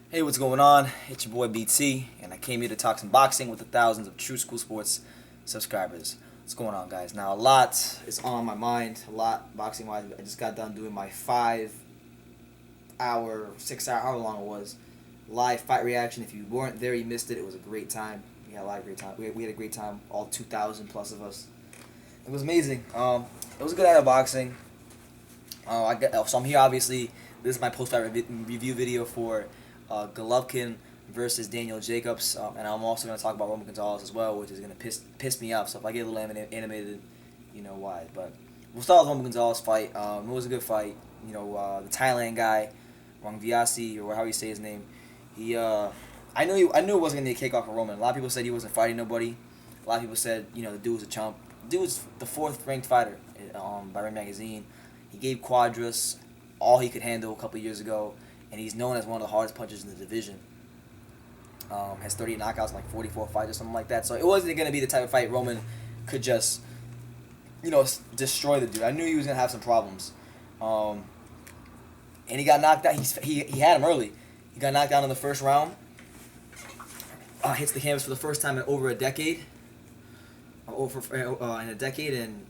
Hey, what's going on? It's your boy BT, and I came here to talk some boxing with the thousands of True School Sports subscribers. What's going on, guys? Now, a lot is on my mind, a lot boxing wise. I just got done doing my 5 hour, 6 hour, however long it was, live fight reaction. If you weren't there, you missed it. It was a great time. We had a lot of great time. We had a great time, all 2,000 plus of us. It was amazing. It was a good night of boxing. So I'm here, obviously. This is my post-fight review video for Golovkin versus Daniel Jacobs, and I'm also going to talk about Roman Gonzalez as well, which is going to piss me off. So if I get a little animated, you know why. But we'll start with Roman Gonzalez fight. It was a good fight. The Thailand guy, Wang Viasi, or how you say his name. I knew it wasn't going to be a kickoff for Roman. A lot of people said he wasn't fighting nobody. A lot of people said the dude was a chump. The dude was the fourth ranked fighter by Ring Magazine. He gave Quadras all he could handle a couple years ago, and he's known as one of the hardest punchers in the division. Has 30 knockouts in like 44 fights or something like that. So it wasn't going to be the type of fight Roman could just, destroy the dude. I knew he was going to have some problems. And he got knocked out. He had him early. He got knocked out in the first round. Hits the canvas for the first time in over a decade. In a decade, and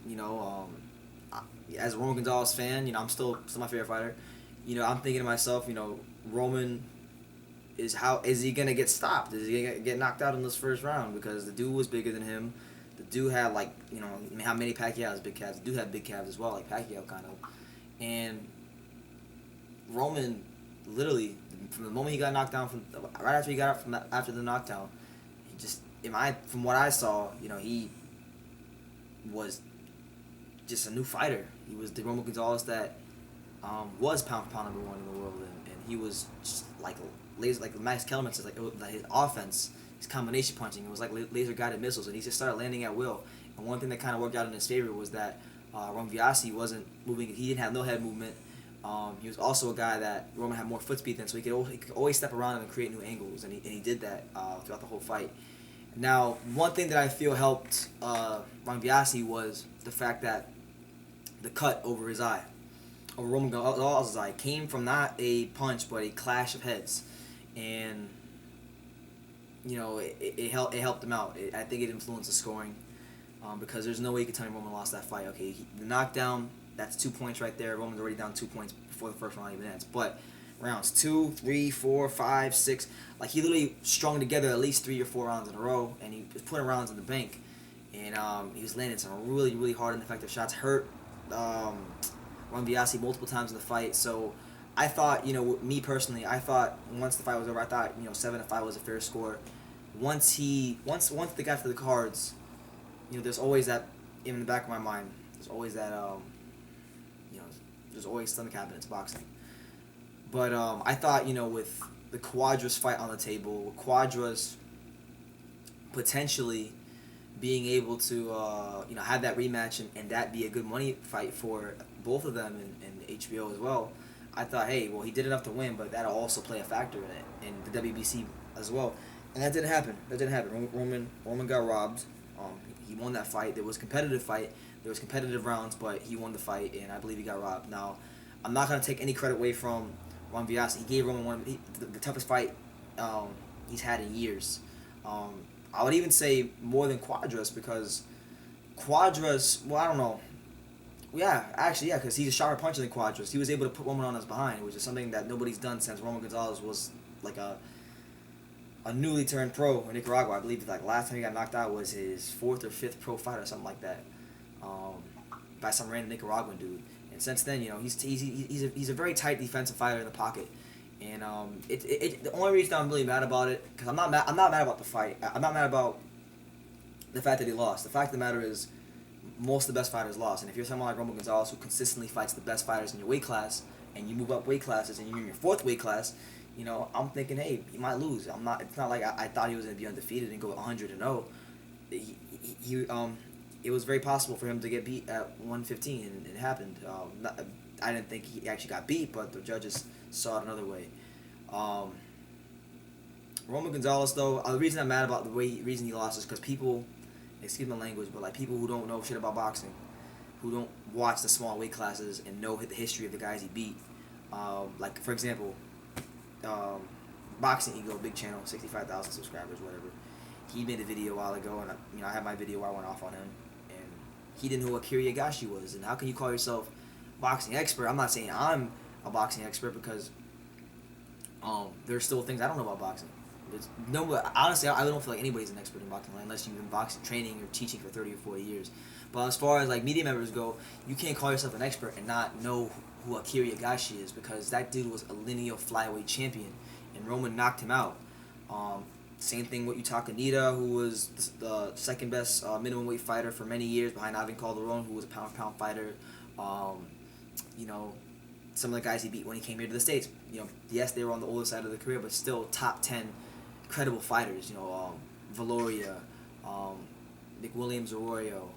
as a Roman Gonzalez fan, I'm still my favorite fighter. I'm thinking to myself, Roman is he gonna get stopped? Is he gonna get knocked out in this first round? Because the dude was bigger than him. The dude had how many Pacquiao has big calves? The dude had big calves as well, like Pacquiao kind of. And Roman, literally, from the moment he got knocked down, right after he got up after the knockdown, he just from what I saw, he was just a new fighter. He was the Roman Gonzalez that was pound for pound number one in the world, and he was just like laser, like Max Kellerman says, like his offense, his combination punching, it was like laser guided missiles, and he just started landing at will. And one thing that kind of worked out in his favor was that Roman Viasi wasn't moving; he didn't have no head movement. He was also a guy that Roman had more foot speed than, so he could always step around him and create new angles, and he did that throughout the whole fight. Now, one thing that I feel helped Roman Viasi was the fact that the cut over his eye, over Roman Gonzalez's eye, came from not a punch but a clash of heads, and it helped him out. I think it influenced the scoring, because there's no way you could tell me Roman lost that fight. Okay, the knockdown, that's 2 points right there. Roman's already down 2 points before the first round even ends. But rounds 2, 3, 4, 5, 6, like he literally strung together at least 3 or 4 rounds in a row, and he was putting rounds in the bank, and he was landing some really, really hard and effective shots. Hurt Ron Biasi multiple times in the fight. So I thought, me personally, I thought once the fight was over, I thought 7-5 was a fair score. Once they got to the cards, there's always that in the back of my mind. There's always that there's always stomach cabinets boxing. But I thought, with the Quadras fight on the table, with Quadras potentially being able to have that rematch, and that be a good money fight for both of them and HBO as well. I thought, hey, well, he did enough to win, but that'll also play a factor in it, and the WBC as well. And that didn't happen. Roman got robbed. He won that fight. There was a competitive fight. There was competitive rounds, but he won the fight, and I believe he got robbed. Now, I'm not going to take any credit away from Ron Viasi. He gave Roman the toughest fight he's had in years. I would even say more than Quadras, because Quadras, well, I don't know. Yeah, actually, yeah, because he's a sharper puncher than Quadras. He was able to put Roman on his behind, which is something that nobody's done since Roman Gonzalez was like a newly turned pro in Nicaragua. I believe last time he got knocked out was his 4th or 5th pro fight or something like that, by some random Nicaraguan dude. And since then, he's a very tight defensive fighter in the pocket. And the only reason I'm really mad about it, because I'm not mad about the fight. I'm not mad about the fact that he lost. The fact of the matter is, most of the best fighters lost. And if you're someone like Roman Gonzalez, who consistently fights the best fighters in your weight class, and you move up weight classes and you're in your 4th weight class, I'm thinking, hey, you might lose. It's not like I thought he was going to be undefeated and go 100-0. It was very possible for him to get beat at 115, and it happened. I didn't think he actually got beat, but the judges saw it another way. Roman Gonzalez, though, the reason I'm mad about the reason he lost is because people, excuse my language, but people who don't know shit about boxing, who don't watch the small weight classes and know the history of the guys he beat, for example, Boxing Ego, big channel, 65,000 subscribers, whatever. He made a video a while ago, and I had my video where I went off on him, and he didn't know what Kiriagashi was. And how can you call yourself boxing expert? I'm not saying I'm a boxing expert because there's still things I don't know about boxing. Honestly, I don't feel like anybody's an expert in boxing unless you've been boxing training or teaching for 30 or 40 years. But as far as like media members go, you can't call yourself an expert and not know who Akira Yagashi is, because that dude was a lineal flyweight champion and Roman knocked him out. Same thing with Yutaka Nida, who was the second best minimum weight fighter for many years behind Ivan Calderon, who was a pound fighter. You know, some of the guys he beat when he came here to the States. You know, yes, they were on the older side of their career, but still top 10 credible fighters. You know, Valoria, McWilliams Arroyo,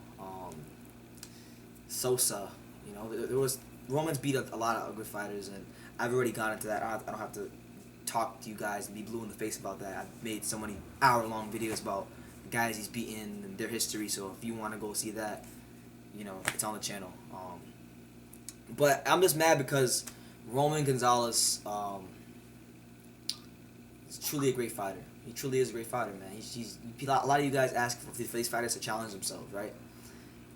Sosa. You know, there was Roman's beat a lot of good fighters, and I've already gone into that. I don't have to talk to you guys and be blue in the face about that. I've made so many hour-long videos about the guys he's beaten and their history. So if you want to go see that, you know, it's on the channel. But I'm just mad because Roman Gonzalez is truly a great fighter. He truly is a great fighter, man. A lot of you guys ask for these fighters to challenge themselves, right?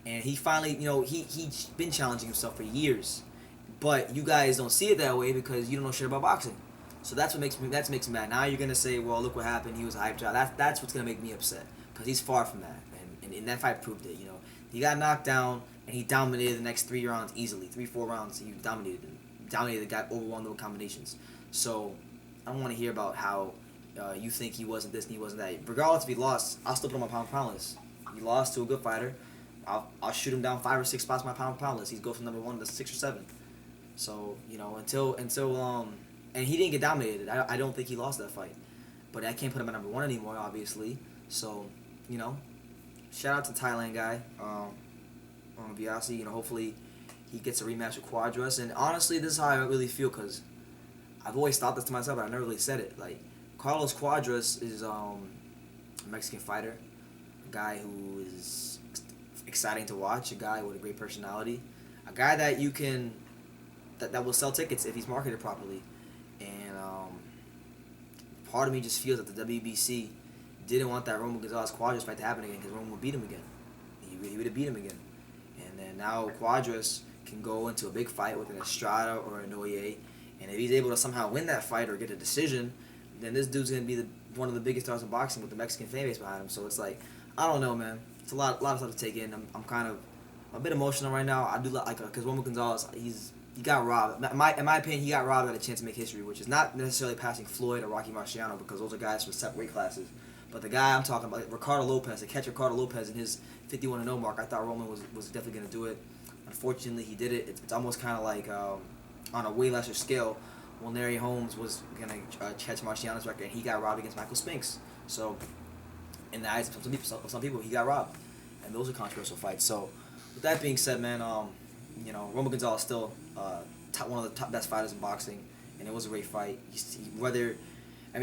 And he finally, you know, he's been challenging himself for years, but you guys don't see it that way because you don't know shit about boxing. So that makes me mad. Now you're gonna say, well, look what happened. He was a hype job. That's what's gonna make me upset because he's far from that, and that fight proved it. You know, he got knocked down and he dominated the next 3 rounds easily. 3-4 rounds, he dominated him. Dominated the guy, overwhelmed the combinations. So I don't want to hear about how you think he wasn't this and he wasn't that. Regardless if he lost, I'll still put him on pound list. He lost to a good fighter. I'll shoot him down 5 or 6 spots on my pound list. He's go from number 1 to 6 or 7. So you know, until and he didn't get dominated. I don't think he lost that fight, but I can't put him at number 1 anymore, obviously. So you know, shout out to Thailand guy, Biasi. You know, hopefully he gets a rematch with Quadras. And honestly, this is how I really feel, because I've always thought this to myself, but I never really said it. Like, Carlos Quadras is a Mexican fighter, a guy who is exciting to watch, a guy with a great personality, a guy that you can that will sell tickets if he's marketed properly. And part of me just feels that the WBC didn't want that Roman Gonzalez Quadras fight to happen again, because Roman would beat him again. He would have beat him again. And then now Quadras can go into a big fight with an Estrada or a Noye, and if he's able to somehow win that fight or get a decision, then this dude's gonna be one of the biggest stars in boxing with the Mexican fan base behind him. So it's like, I don't know, man. It's a lot of stuff to take in. I'm kind of a bit emotional right now. I do like because Roman Gonzalez, he got robbed. In my opinion, he got robbed at a chance to make history, which is not necessarily passing Floyd or Rocky Marciano, because those are guys from separate weight classes. But the guy I'm talking about, Ricardo Lopez, to catch Ricardo Lopez in his 51-0 mark, I thought Roman was definitely going to do it. Unfortunately, he did it. It's almost kind of like on a way lesser scale. Well, Larry Holmes was going to catch Marciano's record, and he got robbed against Michael Spinks. So, in the eyes of some people, he got robbed. And those are controversial fights. So, with that being said, man, you know, Roman Gonzalez is still one of the top best fighters in boxing, and it was a great fight.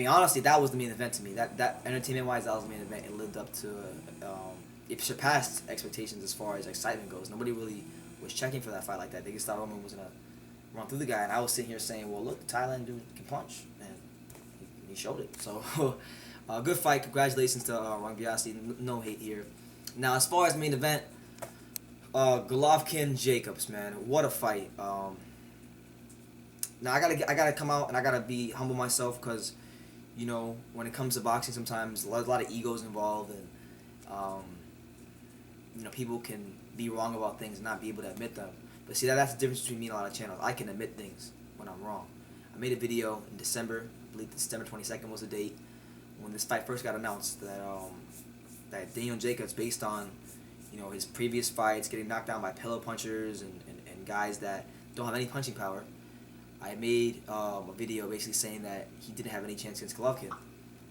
Honestly, that was the main event to me. That entertainment-wise, that was the main event. It lived up to, it surpassed expectations as far as excitement goes. Nobody really was checking for that fight like that. They just thought Roman was gonna run through the guy, and I was sitting here saying, well, look, the Thailand dude can punch, and he showed it. So, good fight. Congratulations to Rang Biasi. No hate here. Now, as far as main event, Golovkin Jacobs, man, what a fight. Now I gotta come out and I gotta be humble myself, because, you know, when it comes to boxing, sometimes a lot of egos involved, and you know, people can be wrong about things and not be able to admit them. But see, that's the difference between me and a lot of channels. I can admit things when I'm wrong. I made a video in December, I believe December 22nd was the date, when this fight first got announced, that Daniel Jacobs, based on, you know, his previous fights, getting knocked down by pillow punchers and guys that don't have any punching power, I made a video basically saying that he didn't have any chance against Golovkin.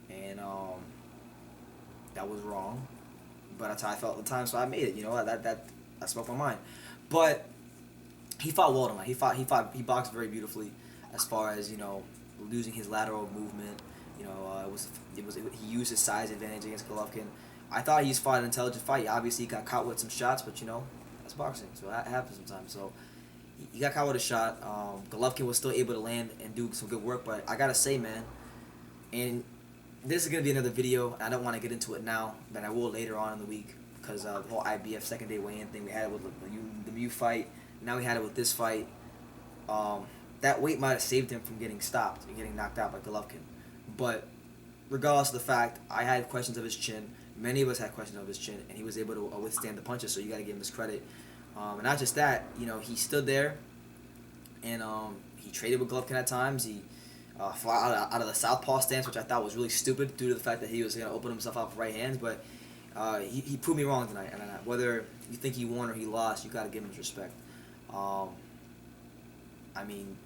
And that was wrong. But that's how I felt at the time, so I made it. You know, that spoke my mind. But he fought well tonight. He boxed very beautifully, as far as, you know, losing his lateral movement. You know, he used his size advantage against Golovkin. I thought he's fought an intelligent fight. Obviously, he got caught with some shots, but, you know, that's boxing, so that happens sometimes. So he got caught with a shot. Golovkin was still able to land and do some good work, but I gotta say, man, And this is going to be another video. I don't want to get into it now, but I will later on in the week, because the whole IBF second day weigh-in thing, we had it with the Mew fight. Now we had it with this fight. That weight might have saved him from getting stopped and getting knocked out by Golovkin. But regardless of the fact, I had questions of his chin. Many of us had questions of his chin, and he was able to withstand the punches, so you got to give him his credit. And not just that, he stood there, and he traded with Golovkin at times. He fought out of the southpaw stance, which I thought was really stupid due to the fact that he was going to open himself up for right hands. But he proved me wrong tonight. And whether you think he won or he lost, you got to give him his respect. I mean,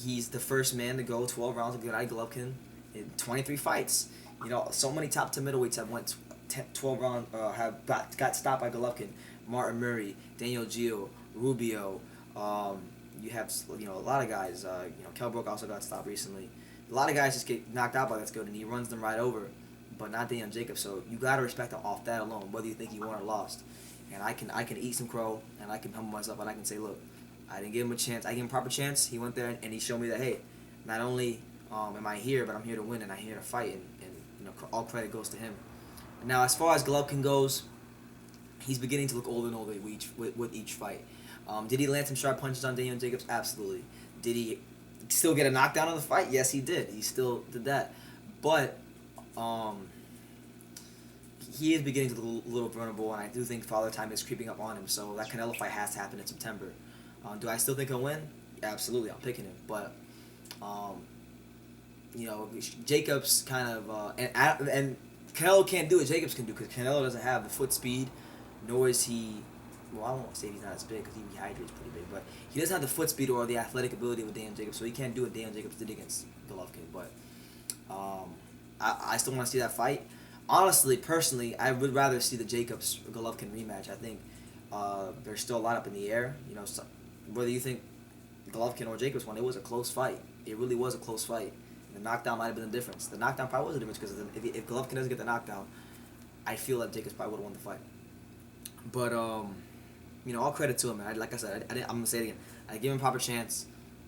he's the first man to go 12 rounds with Gennady Golovkin in 23 fights. So many top 10 middleweights have went 12 rounds, have got stopped by Golovkin. Martin Murray, Daniel Gio, Rubio. You have a lot of guys. Kell Brook also got stopped recently. A lot of guys just get knocked out by that good, and he runs them right over. But not Daniel Jacobs. So you gotta respect him off that alone, whether you think he won or lost. And I can eat some crow, and I can humble myself, and I can say, look, I didn't give him a chance. I gave him a proper chance. He went there and he showed me that, hey, not only am I here, but I'm here to win and I'm here to fight, and all credit goes to him. Now, as far as Golovkin goes, he's beginning to look older and older with each fight. Did he land some sharp punches on Daniel Jacobs? Absolutely. Did he still get a knockdown on the fight? Yes, he did. He still did that. But he is beginning to look a little vulnerable, and I do think Father Time is creeping up on him. So that Canelo fight has to happen in September. Do I still think he'll win? Absolutely, I'm picking him. But Jacobs kind of and Canelo can't do what Jacobs can do, because Canelo doesn't have the foot speed, nor is he. Well, I won't say he's not as big, because he rehydrates pretty big, but he doesn't have the foot speed or the athletic ability with Daniel Jacobs, so he can't do what Daniel Jacobs did against Golovkin. But I still want to see that fight. Honestly, personally, I would rather see the Jacobs-Golovkin rematch. I think there's still a lot up in the air. Whether you think Golovkin or Jacobs won, it was a close fight. It really was a close fight. The knockdown might have been the difference. The knockdown probably was the difference, because if Golovkin doesn't get the knockdown, I feel that Jacobs probably would have won the fight. But all credit to him, man. Like I said, I'm gonna say it again. I give him a proper chance.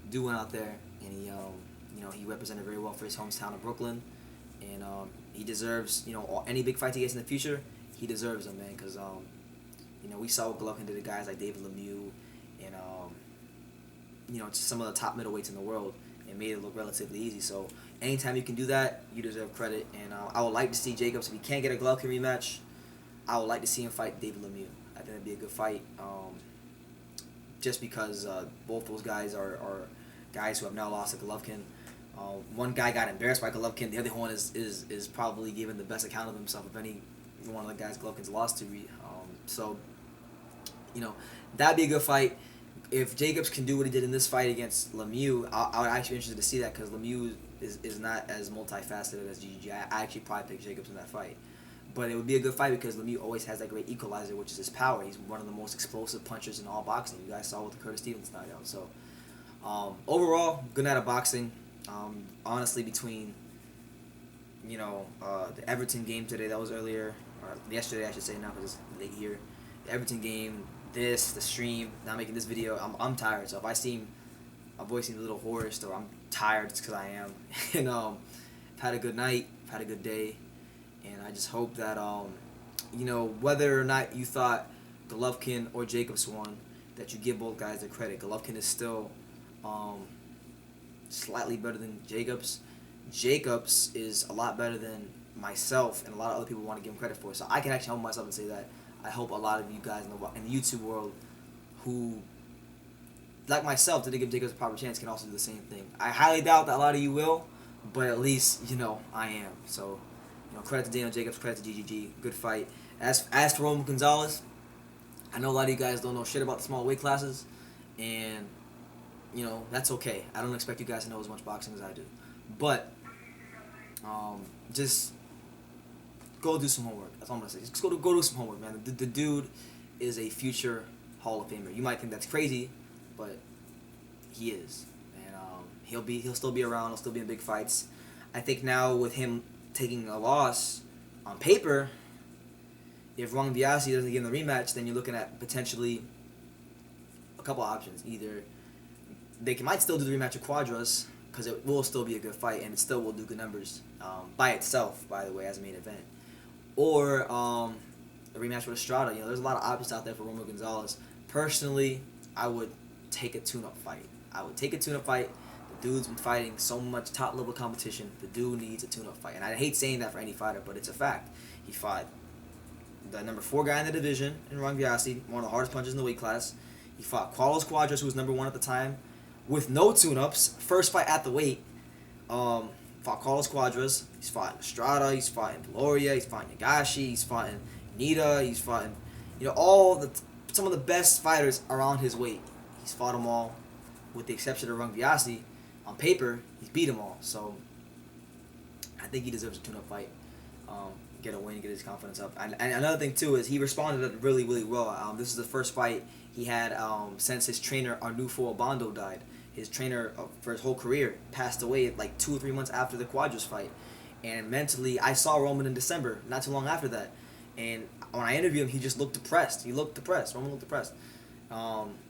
Dude went out there, and he represented very well for his hometown of Brooklyn, and he deserves any big fights he gets in the future. He deserves them, man, because we saw what Golovkin did to guys like David Lemieux and just some of the top middleweights in the world, and made it look relatively easy. So anytime you can do that, you deserve credit. And I would like to see Jacobs, if he can't get a Golovkin rematch, I would like to see him fight David Lemieux. I think that'd be a good fight, just because both those guys are guys who have now lost to Golovkin. One guy got embarrassed by Golovkin. The other one is probably giving the best account of himself of any one of the guys Golovkin's lost to. So that'd be a good fight. If Jacobs can do what he did in this fight against Lemieux, I would actually be interested to see that, because Lemieux is not as multifaceted as GG. I actually probably pick Jacobs in that fight. But it would be a good fight, because Lemieux always has that great equalizer, which is his power. He's one of the most explosive punchers in all boxing. You guys saw with the Curtis Stevens knockout. So overall, good night of boxing. Honestly, between the Everton game today, that was earlier, or yesterday I should say now, because it's late here. The Everton game, the stream, now making this video, I'm tired. So if my voice seems a little hoarse, or I'm tired, it's because I am. And I've had a good night, I've had a good day, and I just hope that whether or not you thought Golovkin or Jacobs won, that you give both guys their credit. Golovkin is still slightly better than Jacobs. Jacobs is a lot better than myself and a lot of other people want to give him credit for. So I can actually humble myself and say that I hope a lot of you guys in the YouTube world who, like myself, didn't give Jacobs a proper chance can also do the same thing. I highly doubt that a lot of you will, but at least I am. So credit to Daniel Jacobs, credit to GGG, good fight. As for Gonzalez, I know a lot of you guys don't know shit about the small weight classes, and that's okay. I don't expect you guys to know as much boxing as I do, but just go do some homework. That's all I'm gonna say. Just go do some homework, man. The dude is a future Hall of Famer. You might think that's crazy, but he is, and he'll still be around. He'll still be in big fights. I think now with him taking a loss on paper, if Wang Biasi doesn't give him the rematch, then you're looking at potentially a couple options. Either they might still do the rematch of Quadras because it will still be a good fight and it still will do good numbers by itself, by the way, as a main event. Or a rematch with Estrada. You know, there's a lot of options out there for Romo Gonzalez. Personally, I would take a tune-up fight. The dude's been fighting so much top-level competition. The dude needs a tune-up fight. And I hate saying that for any fighter, but it's a fact. He fought the number 4 guy in the division in Rong Biasi, one of the hardest punchers in the weight class. He fought Carlos Cuadras, who was number 1 at the time, with no tune-ups. First fight at the weight. Fought Carlos Cuadras. He's fought Estrada. He's fought Gloria. He's fought Nagashi. He's fought Nita. He's fought, some of the best fighters around his weight. He's fought them all, with the exception of Rong Biasi. On paper, he's beat them all. So I think he deserves a tune-up fight. Get a win, get his confidence up. And another thing too is he responded really, really well. This is the first fight he had since his trainer Arnulfo Obando died. His trainer for his whole career passed away like 2 or 3 months after the Cuadras fight. And mentally, I saw Roman in December, not too long after that. And when I interviewed him, he just looked depressed. Roman looked depressed.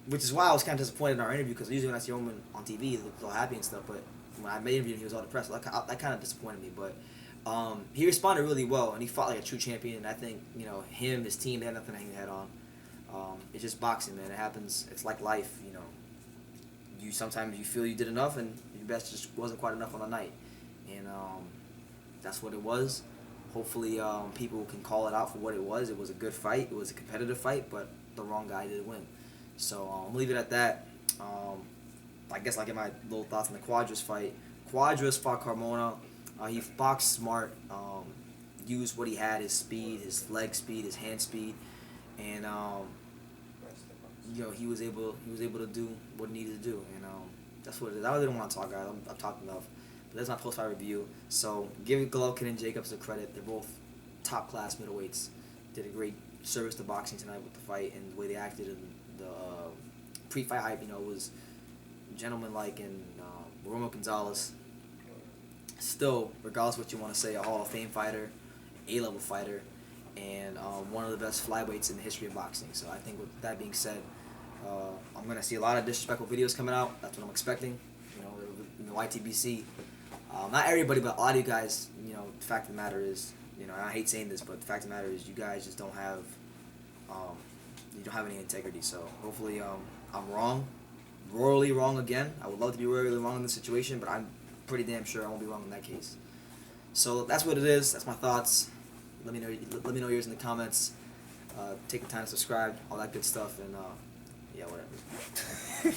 Which is why I was kind of disappointed in our interview, because usually when I see Roman on TV, he looks all happy and stuff. But when I interviewed him, he was all depressed. That kind of disappointed me. But he responded really well, and he fought like a true champion. And I think, him, his team, they had nothing to hang their head on. It's just boxing, man. It happens. It's like life, You sometimes you feel you did enough, and your best just wasn't quite enough on the night. And that's what it was. Hopefully, people can call it out for what it was. It was a good fight. It was a competitive fight, but the wrong guy did win. So I'm going to leave it at that. I guess I'll get my little thoughts on the Cuadras fight. Cuadras fought Carmona. He boxed smart, used what he had, his speed, his leg speed, his hand speed, and he was able to do what he needed to do, and that's what it is. I really don't want to talk, guys. I've talked enough. But that's my post-fight review. So give Golovkin and Jacobs the credit. They're both top-class middleweights. Did a great service to boxing tonight with the fight, and the way they acted in the pre-fight hype, was gentlemanlike, and Romo Gonzalez, still, regardless of what you want to say, a Hall of Fame fighter, A-level fighter, and one of the best flyweights in the history of boxing. So I think with that being said, I'm going to see a lot of disrespectful videos coming out. That's what I'm expecting. The YTBC. Not everybody, but a lot of you guys, the fact of the matter is, and I hate saying this, but the fact of the matter is you guys just don't have, any integrity. So hopefully I'm wrong, royally wrong again. I would love to be royally wrong in this situation, but I'm pretty damn sure I won't be wrong in that case. So that's what it is. That's my thoughts. Let me know yours in the comments. Take the time to subscribe, all that good stuff, and yeah, whatever.